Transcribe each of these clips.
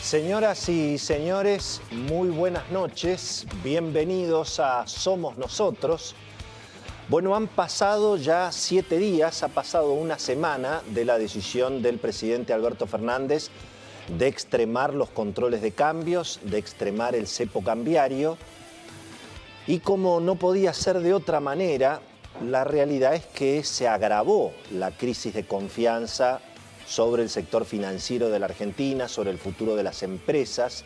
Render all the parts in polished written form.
Señoras y señores, muy buenas noches, bienvenidos a Somos Nosotros. Bueno, han pasado ya 7 días, ha pasado una semana de la decisión del presidente Alberto Fernández de extremar los controles de cambios, de extremar el cepo cambiario. Y como no podía ser de otra manera, la realidad es que se agravó la crisis de confianza sobre el sector financiero de la Argentina, sobre el futuro de las empresas.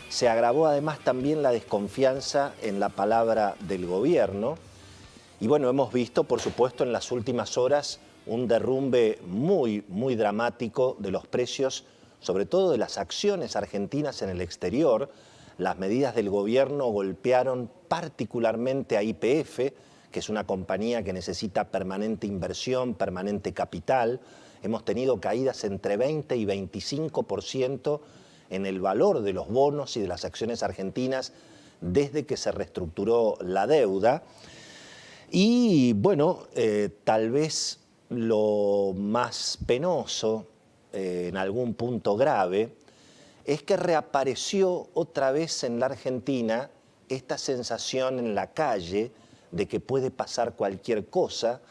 Se agravó además también la desconfianza en la palabra del gobierno. Y bueno, hemos visto, por supuesto, en las últimas horas un derrumbe muy dramático de los precios, sobre todo de las acciones argentinas en el exterior. Las medidas del gobierno golpearon particularmente a YPF, que es una compañía que necesita permanente inversión, permanente capital. Hemos tenido caídas entre 20 y 25% en el valor de los bonos y de las acciones argentinas desde que se reestructuró la deuda. Y bueno, tal vez lo más penoso, en algún punto grave, es que reapareció otra vez en la Argentina esta sensación en la calle de que puede pasar cualquier cosa.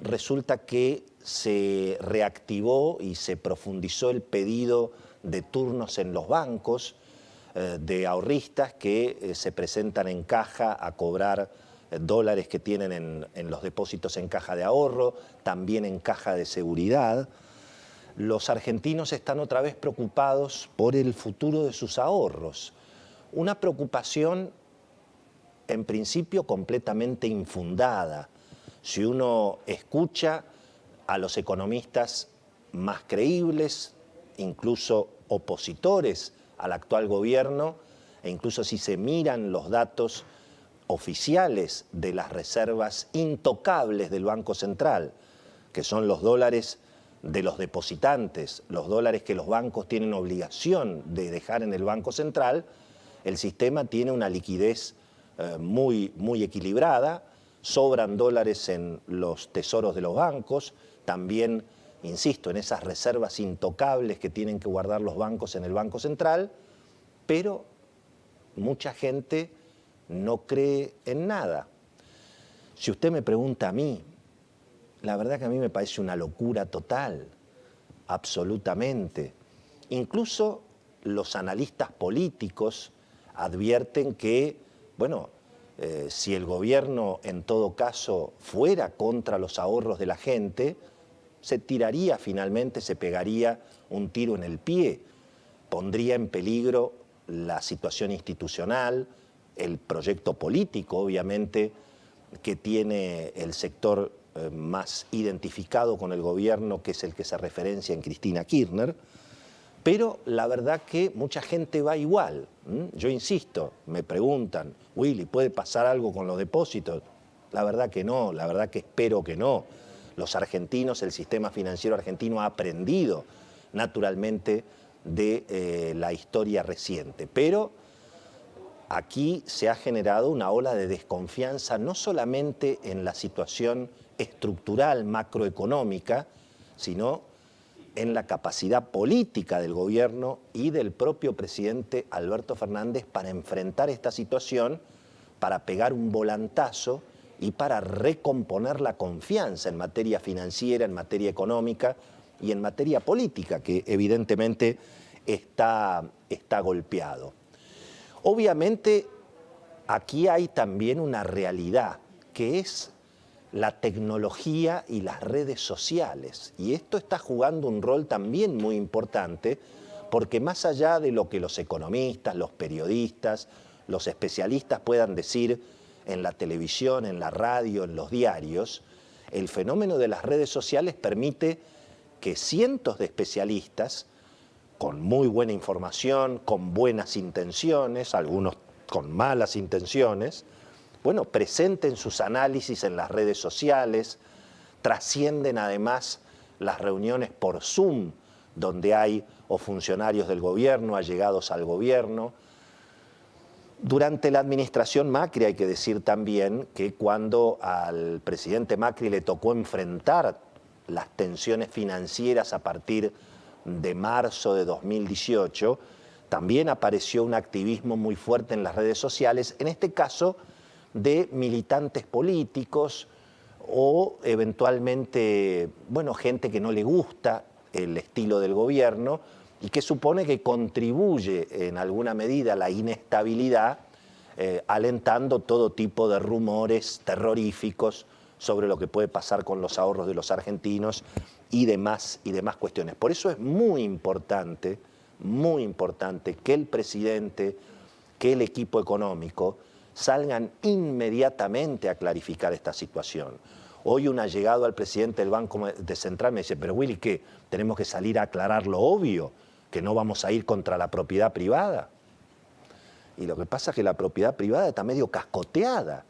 Resulta que se reactivó y se profundizó el pedido de turnos en los bancos, de ahorristas que se presentan en caja a cobrar dólares que tienen en los depósitos en caja de ahorro, también en caja de seguridad. Los argentinos están otra vez preocupados por el futuro de sus ahorros. Una preocupación, en principio, completamente infundada. Si uno escucha a los economistas más creíbles, incluso opositores al actual gobierno, e incluso si se miran los datos oficiales de las reservas intocables del Banco Central, que son los dólares de los depositantes, los dólares que los bancos tienen obligación de dejar en el Banco Central, el sistema tiene una liquidez muy equilibrada, sobran dólares en los tesoros de los bancos, también, insisto, en esas reservas intocables que tienen que guardar los bancos en el Banco Central, pero mucha gente no cree en nada. Si usted me pregunta a mí, la verdad que a mí me parece una locura total, absolutamente. Incluso los analistas políticos advierten que, bueno, si el gobierno en todo caso fuera contra los ahorros de la gente, se tiraría finalmente, se pegaría un tiro en el pie, pondría en peligro la situación institucional, el proyecto político, obviamente, que tiene el sector más identificado con el gobierno, que es el que se referencia en Cristina Kirchner. Pero la verdad que mucha gente va igual. Yo insisto, me preguntan, Willy, ¿puede pasar algo con los depósitos? La verdad que no, la verdad que espero que no. Los argentinos, el sistema financiero argentino ha aprendido naturalmente de la historia reciente. Pero aquí se ha generado una ola de desconfianza no solamente en la situación estructural macroeconómica, sino en la capacidad política del gobierno y del propio presidente Alberto Fernández para enfrentar esta situación, para pegar un volantazo y para recomponer la confianza en materia financiera, en materia económica y en materia política, que evidentemente está golpeado. Obviamente, aquí hay también una realidad, que es la tecnología y las redes sociales. Y esto está jugando un rol también muy importante, porque más allá de lo que los economistas, los periodistas, los especialistas puedan decir en la televisión, en la radio, en los diarios, el fenómeno de las redes sociales permite que cientos de especialistas, con muy buena información, con buenas intenciones, algunos con malas intenciones, bueno, presenten sus análisis en las redes sociales, trascienden además las reuniones por Zoom, donde hay o funcionarios del gobierno, allegados al gobierno. Durante la administración Macri hay que decir también que cuando al presidente Macri le tocó enfrentar las tensiones financieras a partir de marzo de 2018, también apareció un activismo muy fuerte en las redes sociales, en este caso de militantes políticos o eventualmente, bueno, gente que no le gusta el estilo del gobierno y que supone que contribuye en alguna medida a la inestabilidad, alentando todo tipo de rumores terroríficos sobre lo que puede pasar con los ahorros de los argentinos y demás cuestiones. Por eso es muy importante que el presidente, que el equipo económico salgan inmediatamente a clarificar esta situación. Hoy un allegado al presidente del Banco Central me dice, pero Willy, ¿qué? ¿Tenemos que salir a aclarar lo obvio? ¿Que no vamos a ir contra la propiedad privada? Y lo que pasa es que la propiedad privada está medio cascoteada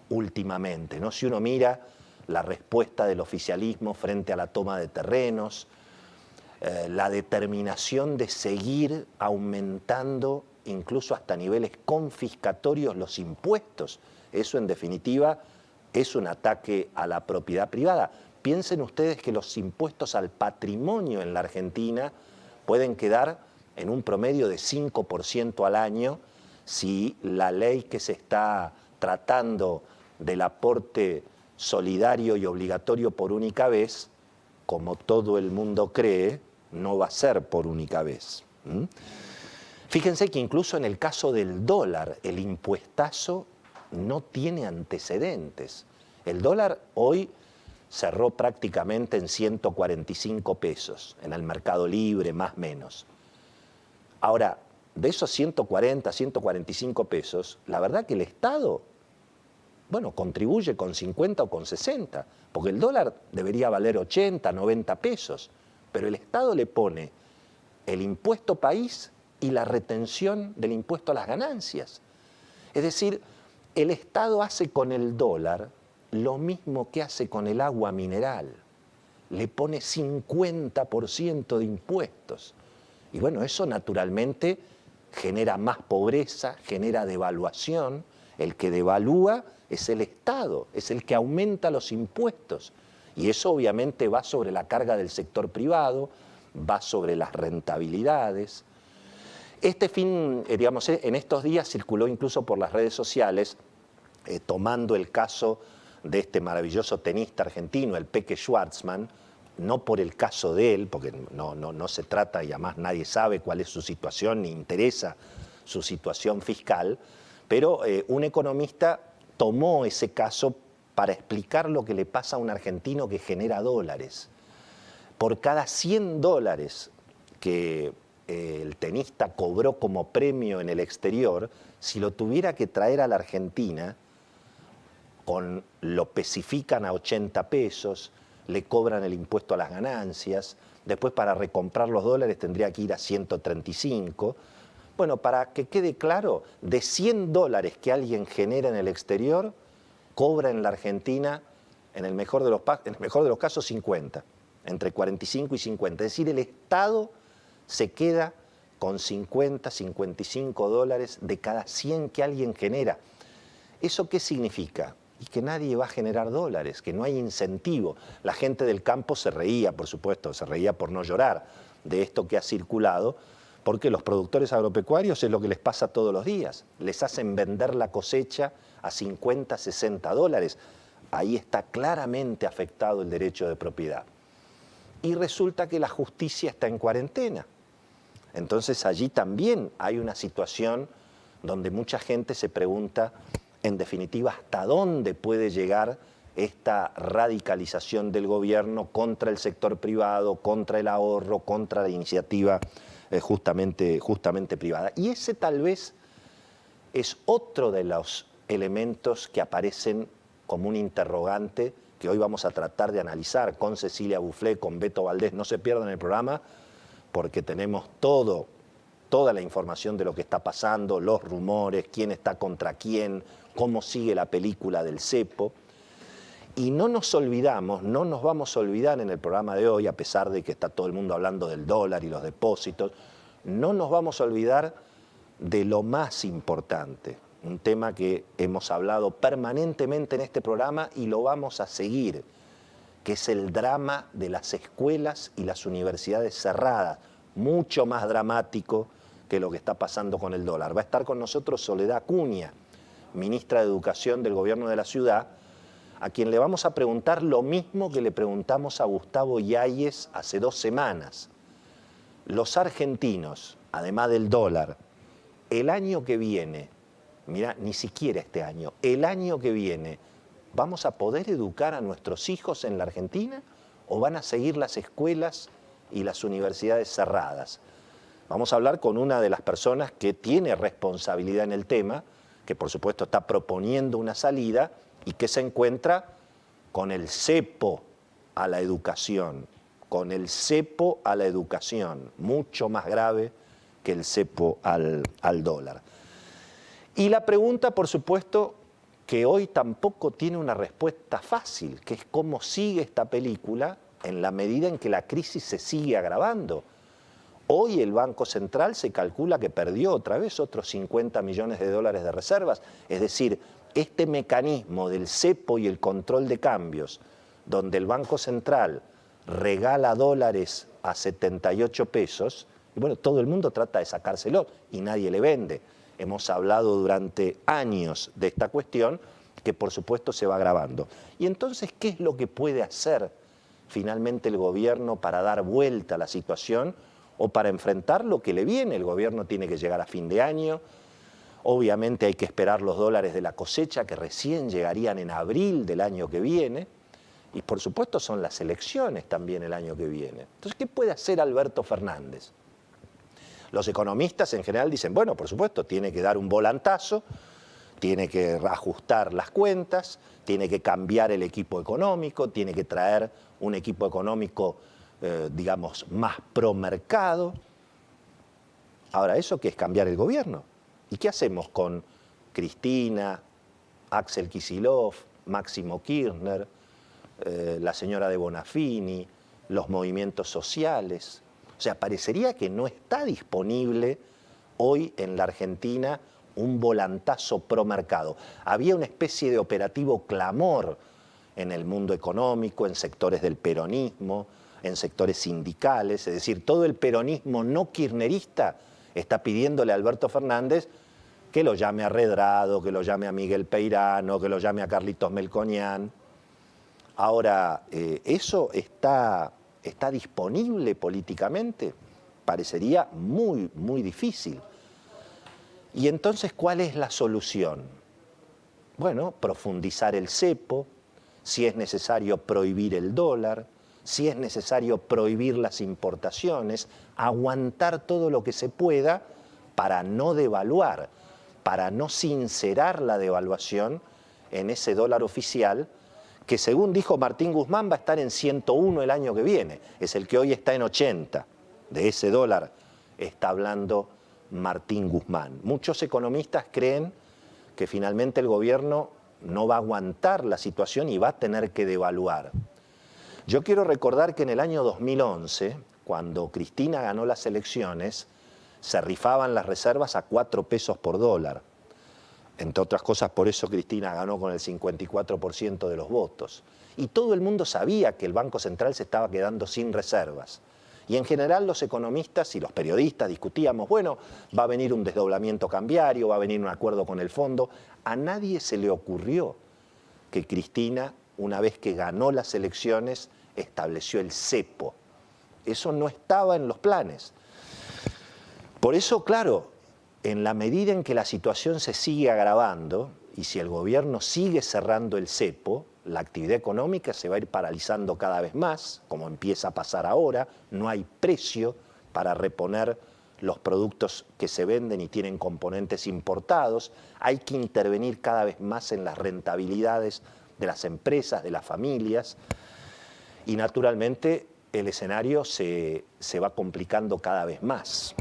últimamente, ¿no? Si uno mira la respuesta del oficialismo frente a la toma de terrenos, la determinación de seguir aumentando incluso hasta niveles confiscatorios los impuestos. Eso en definitiva es un ataque a la propiedad privada. Piensen ustedes que los impuestos al patrimonio en la Argentina pueden quedar en un promedio de 5% al año si la ley que se está tratando del aporte solidario y obligatorio por única vez, como todo el mundo cree, no va a ser por única vez. Fíjense que incluso en el caso del dólar, el impuestazo no tiene antecedentes. El dólar hoy cerró prácticamente en 145 pesos, en el mercado libre, más o menos. Ahora, de esos 140, 145 pesos, la verdad que el Estado, bueno, contribuye con 50 o con 60, porque el dólar debería valer 80, 90 pesos, pero el Estado le pone el impuesto país y la retención del impuesto a las ganancias. Es decir, el Estado hace con el dólar lo mismo que hace con el agua mineral. Le pone 50% de impuestos. Y bueno, eso naturalmente genera más pobreza, genera devaluación. El que devalúa es el Estado, es el que aumenta los impuestos. Y eso obviamente va sobre la carga del sector privado, va sobre las rentabilidades. Digamos, en estos días circuló incluso por las redes sociales, tomando el caso de este maravilloso tenista argentino, el Peque Schwartzman, no por el caso de él, porque no se trata y además nadie sabe cuál es su situación ni interesa su situación fiscal, pero un economista tomó ese caso para explicar lo que le pasa a un argentino que genera dólares. Por cada 100 dólares que el tenista cobró como premio en el exterior, si lo tuviera que traer a la Argentina, lo especifican a 80 pesos, le cobran el impuesto a las ganancias, después para recomprar los dólares tendría que ir a 135. Bueno, para que quede claro, de 100 dólares que alguien genera en el exterior, cobra en la Argentina, en el mejor de los casos, 50, entre 45 y 50. Es decir, el Estado se queda con 50, 55 dólares de cada 100 que alguien genera. ¿Eso qué significa? Y que nadie va a generar dólares, que no hay incentivo. La gente del campo se reía, por supuesto, se reía por no llorar de esto que ha circulado, porque los productores agropecuarios es lo que les pasa todos los días. Les hacen vender la cosecha a 50, 60 dólares. Ahí está claramente afectado el derecho de propiedad. Y resulta que la justicia está en cuarentena. Entonces allí también hay una situación donde mucha gente se pregunta, en definitiva, hasta dónde puede llegar esta radicalización del gobierno contra el sector privado, contra el ahorro, contra la iniciativa justamente privada. Y ese tal vez es otro de los elementos que aparecen como un interrogante que hoy vamos a tratar de analizar con Cecilia Bufflé, con Beto Valdés. No se pierdan el programa porque tenemos toda la información de lo que está pasando, los rumores, quién está contra quién, cómo sigue la película del cepo. Y no nos vamos a olvidar en el programa de hoy, a pesar de que está todo el mundo hablando del dólar y los depósitos, no nos vamos a olvidar de lo más importante, un tema que hemos hablado permanentemente en este programa y lo vamos a seguir, que es el drama de las escuelas y las universidades cerradas. mucho más dramático que lo que está pasando con el dólar. Va a estar con nosotros Soledad Acuña, ministra de Educación del Gobierno de la Ciudad, a quien le vamos a preguntar lo mismo que le preguntamos a Gustavo Yáñez hace 2 semanas. Los argentinos, además del dólar, el año que viene, mira, ni siquiera este año, el año que viene, ¿vamos a poder educar a nuestros hijos en la Argentina o van a seguir las escuelas y las universidades cerradas? Vamos a hablar con una de las personas que tiene responsabilidad en el tema, que por supuesto está proponiendo una salida y que se encuentra con el cepo a la educación, mucho más grave que el cepo al dólar. Y la pregunta, por supuesto, que hoy tampoco tiene una respuesta fácil, que es cómo sigue esta película en la medida en que la crisis se sigue agravando. Hoy el Banco Central se calcula que perdió otra vez otros 50 millones de dólares de reservas, es decir, este mecanismo del cepo y el control de cambios, donde el Banco Central regala dólares a 78 pesos, y bueno, todo el mundo trata de sacárselo y nadie le vende. Hemos hablado durante años de esta cuestión que por supuesto se va agravando. Y entonces, ¿qué es lo que puede hacer finalmente el gobierno para dar vuelta a la situación o para enfrentar lo que le viene? El gobierno tiene que llegar a fin de año. Obviamente hay que esperar los dólares de la cosecha que recién llegarían en abril del año que viene. Y por supuesto son las elecciones también el año que viene. Entonces, ¿qué puede hacer Alberto Fernández? Los economistas en general dicen, bueno, por supuesto, tiene que dar un volantazo, tiene que ajustar las cuentas, tiene que cambiar el equipo económico, tiene que traer un equipo económico, digamos, más pro mercado. Ahora, ¿eso qué es cambiar el gobierno? ¿Y qué hacemos con Cristina, Axel Kicillof, Máximo Kirchner, la señora de Bonafini, los movimientos sociales? O sea, parecería que no está disponible hoy en la Argentina un volantazo pro mercado. Había una especie de operativo clamor en el mundo económico, en sectores del peronismo, en sectores sindicales, es decir, todo el peronismo no kirchnerista está pidiéndole a Alberto Fernández que lo llame a Redrado, que lo llame a Miguel Peirano, que lo llame a Carlitos Melconian. Ahora, ¿eso está disponible políticamente? Parecería muy, muy difícil. Y entonces, ¿cuál es la solución? Bueno, profundizar el cepo, si es necesario prohibir el dólar, si es necesario prohibir las importaciones, aguantar todo lo que se pueda para no devaluar, para no sincerar la devaluación en ese dólar oficial, que según dijo Martín Guzmán va a estar en 101 el año que viene, es el que hoy está en 80, de ese dólar está hablando Martín Guzmán. Muchos economistas creen que finalmente el gobierno no va a aguantar la situación y va a tener que devaluar. Yo quiero recordar que en el año 2011, cuando Cristina ganó las elecciones, se rifaban las reservas a 4 pesos por dólar. Entre otras cosas, por eso Cristina ganó con el 54% de los votos. Y todo el mundo sabía que el Banco Central se estaba quedando sin reservas. Y en general los economistas y los periodistas discutíamos, bueno, va a venir un desdoblamiento cambiario, va a venir un acuerdo con el fondo. A nadie se le ocurrió que Cristina, una vez que ganó las elecciones, estableció el cepo. Eso no estaba en los planes. Por eso, claro, en la medida en que la situación se sigue agravando y si el gobierno sigue cerrando el cepo, la actividad económica se va a ir paralizando cada vez más, como empieza a pasar ahora. No hay precio para reponer los productos que se venden y tienen componentes importados. Hay que intervenir cada vez más en las rentabilidades de las empresas, de las familias. Y naturalmente el escenario se va complicando cada vez más.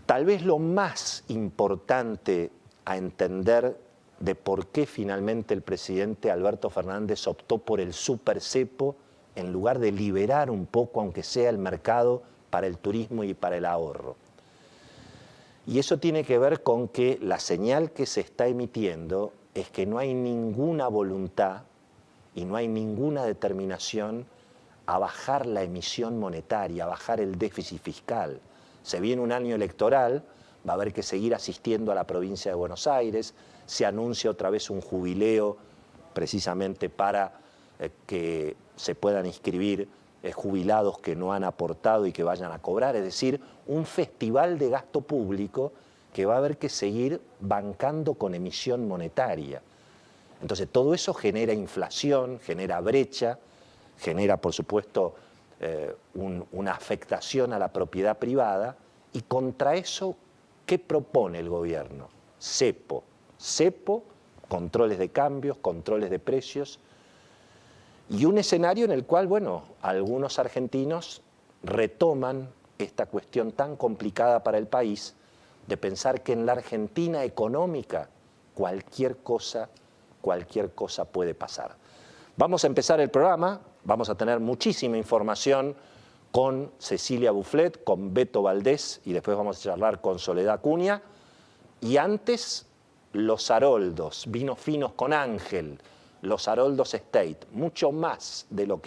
Tal vez lo más importante a entender de por qué finalmente el presidente Alberto Fernández optó por el supercepo en lugar de liberar un poco, aunque sea el mercado, para el turismo y para el ahorro. Y eso tiene que ver con que la señal que se está emitiendo es que no hay ninguna voluntad y no hay ninguna determinación a bajar la emisión monetaria, a bajar el déficit fiscal. Se viene un año electoral, va a haber que seguir asistiendo a la provincia de Buenos Aires, se anuncia otra vez un jubileo precisamente para que se puedan inscribir jubilados que no han aportado y que vayan a cobrar, es decir, un festival de gasto público que va a haber que seguir bancando con emisión monetaria. Entonces todo eso genera inflación, genera brecha, genera por supuesto una afectación a la propiedad privada, y contra eso, ¿qué propone el gobierno? Cepo, controles de cambios, controles de precios, y un escenario en el cual, bueno, algunos argentinos retoman esta cuestión tan complicada para el país de pensar que en la Argentina económica cualquier cosa puede pasar. Vamos a empezar el programa, vamos a tener muchísima información con Cecilia Bufflet, con Beto Valdés, y después vamos a charlar con Soledad Acuña. Y antes, los Haroldos, vinos finos con Ángel, los Haroldos Estate, mucho más de lo que